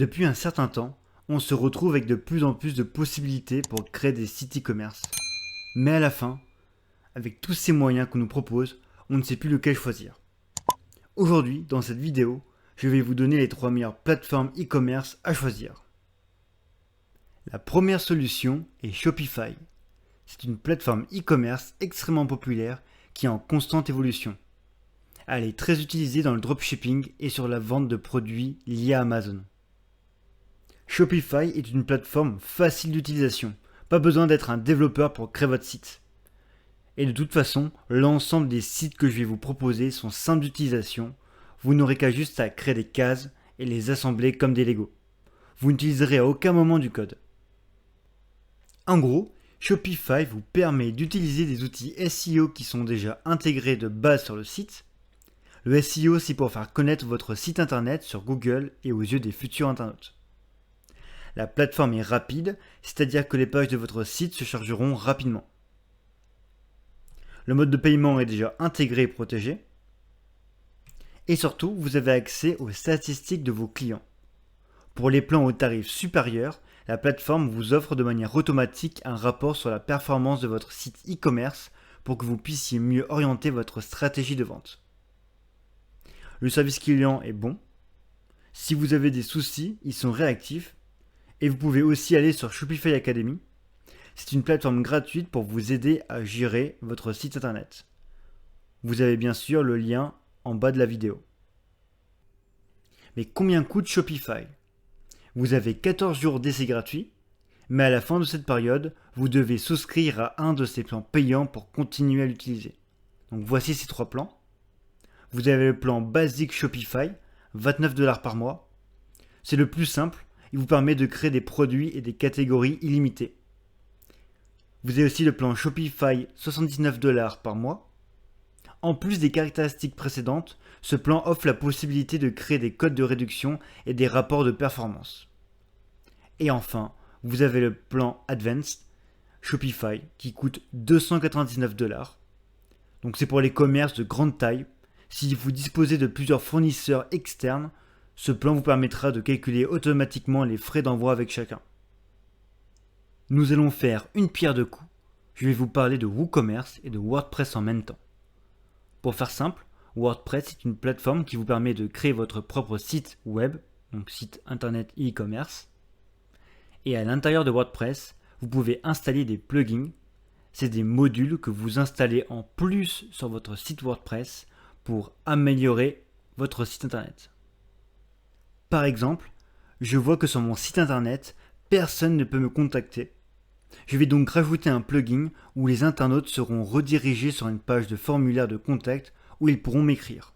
Depuis un certain temps, on se retrouve avec de plus en plus de possibilités pour créer des sites e-commerce. Mais à la fin, avec tous ces moyens qu'on nous propose, on ne sait plus lequel choisir. Aujourd'hui, dans cette vidéo, je vais vous donner les 3 meilleures plateformes e-commerce à choisir. La première solution est Shopify. C'est une plateforme e-commerce extrêmement populaire qui est en constante évolution. Elle est très utilisée dans le dropshipping et sur la vente de produits liés à Amazon. Shopify est une plateforme facile d'utilisation. Pas besoin d'être un développeur pour créer votre site. Et de toute façon, l'ensemble des sites que je vais vous proposer sont simples d'utilisation. Vous n'aurez qu'à juste à créer des cases et les assembler comme des Lego. Vous n'utiliserez à aucun moment du code. En gros, Shopify vous permet d'utiliser des outils SEO qui sont déjà intégrés de base sur le site. Le SEO, c'est pour faire connaître votre site internet sur Google et aux yeux des futurs internautes. La plateforme est rapide, c'est-à-dire que les pages de votre site se chargeront rapidement. Le mode de paiement est déjà intégré et protégé. Et surtout, vous avez accès aux statistiques de vos clients. Pour les plans au tarif supérieur, la plateforme vous offre de manière automatique un rapport sur la performance de votre site e-commerce pour que vous puissiez mieux orienter votre stratégie de vente. Le service client est bon. Si vous avez des soucis, ils sont réactifs. Et vous pouvez aussi aller sur Shopify Academy. C'est une plateforme gratuite pour vous aider à gérer votre site internet. Vous avez bien sûr le lien en bas de la vidéo. Mais combien coûte Shopify ? Vous avez 14 jours d'essai gratuit, mais à la fin de cette période, vous devez souscrire à un de ces plans payants pour continuer à l'utiliser. Donc voici ces 3 plans. Vous avez le plan basique Shopify, 29$ par mois. C'est le plus simple, il vous permet de créer des produits et des catégories illimitées. Vous avez aussi le plan Shopify, 79$ par mois. En plus des caractéristiques précédentes, ce plan offre la possibilité de créer des codes de réduction et des rapports de performance. Et enfin, vous avez le plan Advanced Shopify qui coûte 299$. Donc c'est pour les commerces de grande taille. Si vous disposez de plusieurs fournisseurs externes, ce plan vous permettra de calculer automatiquement les frais d'envoi avec chacun. Nous allons faire une pierre deux coups. Je vais vous parler de WooCommerce et de WordPress en même temps. Pour faire simple, WordPress est une plateforme qui vous permet de créer votre propre site web, donc site internet et e-commerce. Et à l'intérieur de WordPress, vous pouvez installer des plugins. C'est des modules que vous installez en plus sur votre site WordPress pour améliorer votre site internet. Par exemple, je vois que sur mon site internet, personne ne peut me contacter. Je vais donc rajouter un plugin où les internautes seront redirigés sur une page de formulaire de contact où ils pourront m'écrire.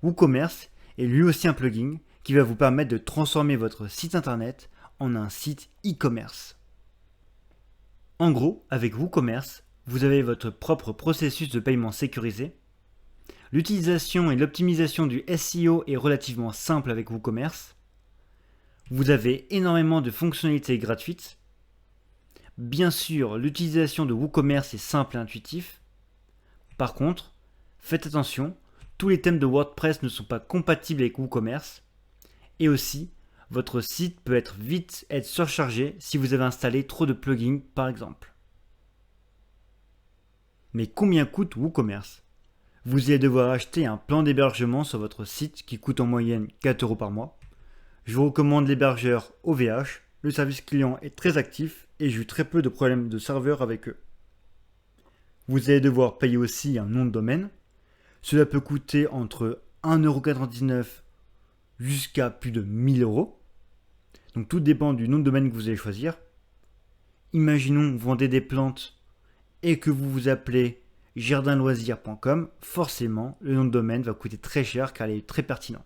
WooCommerce est lui aussi un plugin qui va vous permettre de transformer votre site internet en un site e-commerce. En gros, avec WooCommerce, vous avez votre propre processus de paiement sécurisé. L'utilisation et l'optimisation du SEO est relativement simple avec WooCommerce. Vous avez énormément de fonctionnalités gratuites. Bien sûr, l'utilisation de WooCommerce est simple et intuitif. Par contre, faites attention, tous les thèmes de WordPress ne sont pas compatibles avec WooCommerce. Et aussi, votre site peut vite être surchargé si vous avez installé trop de plugins par exemple. Mais combien coûte WooCommerce ? Vous allez devoir acheter un plan d'hébergement sur votre site qui coûte en moyenne 4€ par mois. Je vous recommande l'hébergeur OVH. Le service client est très actif et j'ai eu très peu de problèmes de serveur avec eux. Vous allez devoir payer aussi un nom de domaine. Cela peut coûter entre 1,99€ jusqu'à plus de 1000€. Donc tout dépend du nom de domaine que vous allez choisir. Imaginons vous vendez des plantes et que vous vous appelez jardinloisir.com, forcément le nom de domaine va coûter très cher car il est très pertinent.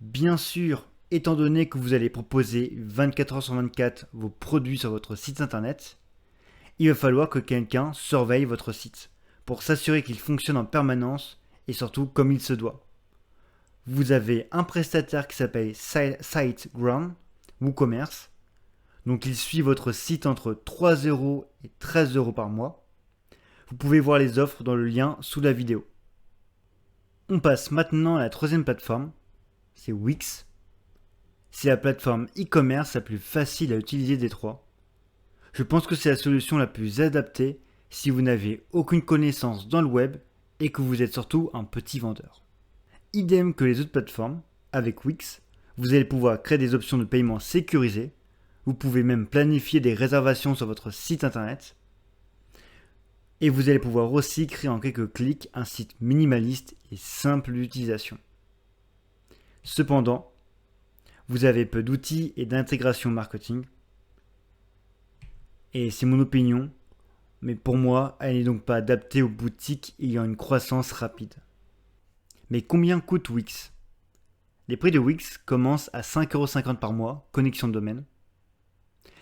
Bien sûr, étant donné que vous allez proposer 24h sur 24 vos produits sur votre site internet, il va falloir que quelqu'un surveille votre site pour s'assurer qu'il fonctionne en permanence et surtout comme il se doit. Vous avez un prestataire qui s'appelle SiteGround, WooCommerce. Donc il suit votre site entre 3€ et 13€ par mois. Vous pouvez voir les offres dans le lien sous la vidéo. On passe maintenant à la troisième plateforme, c'est Wix. C'est la plateforme e-commerce la plus facile à utiliser des trois. Je pense que c'est la solution la plus adaptée si vous n'avez aucune connaissance dans le web et que vous êtes surtout un petit vendeur. Idem que les autres plateformes, avec Wix, vous allez pouvoir créer des options de paiement sécurisées. Vous pouvez même planifier des réservations sur votre site internet. Et vous allez pouvoir aussi créer en quelques clics un site minimaliste et simple d'utilisation. Cependant, vous avez peu d'outils et d'intégration marketing. Et c'est mon opinion, mais pour moi, elle n'est donc pas adaptée aux boutiques ayant une croissance rapide. Mais combien coûte Wix ? Les prix de Wix commencent à 5,50€ par mois, connexion de domaine.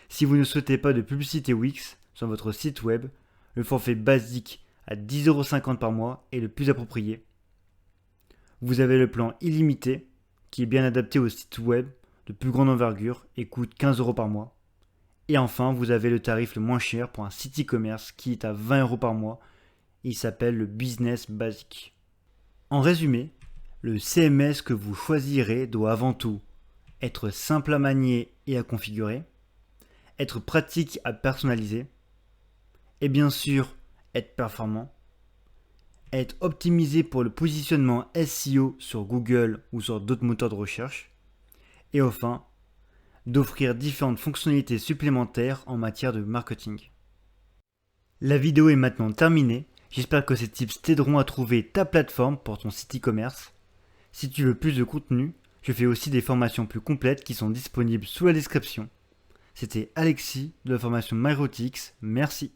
Si vous ne souhaitez pas de publicité Wix sur votre site web, le forfait basique à 10,50€ par mois est le plus approprié. Vous avez le plan illimité qui est bien adapté aux sites web de plus grande envergure et coûte 15€ par mois. Et enfin, vous avez le tarif le moins cher pour un site e-commerce qui est à 20€ par mois. Il s'appelle le Business Basic. En résumé, le CMS que vous choisirez doit avant tout être simple à manier et à configurer, être pratique à personnaliser, et bien sûr être performant, être optimisé pour le positionnement SEO sur Google ou sur d'autres moteurs de recherche, et enfin, d'offrir différentes fonctionnalités supplémentaires en matière de marketing. La vidéo est maintenant terminée, j'espère que ces tips t'aideront à trouver ta plateforme pour ton site e-commerce. Si tu veux plus de contenu, je fais aussi des formations plus complètes qui sont disponibles sous la description. C'était Alexis de la formation MyRotiX, merci.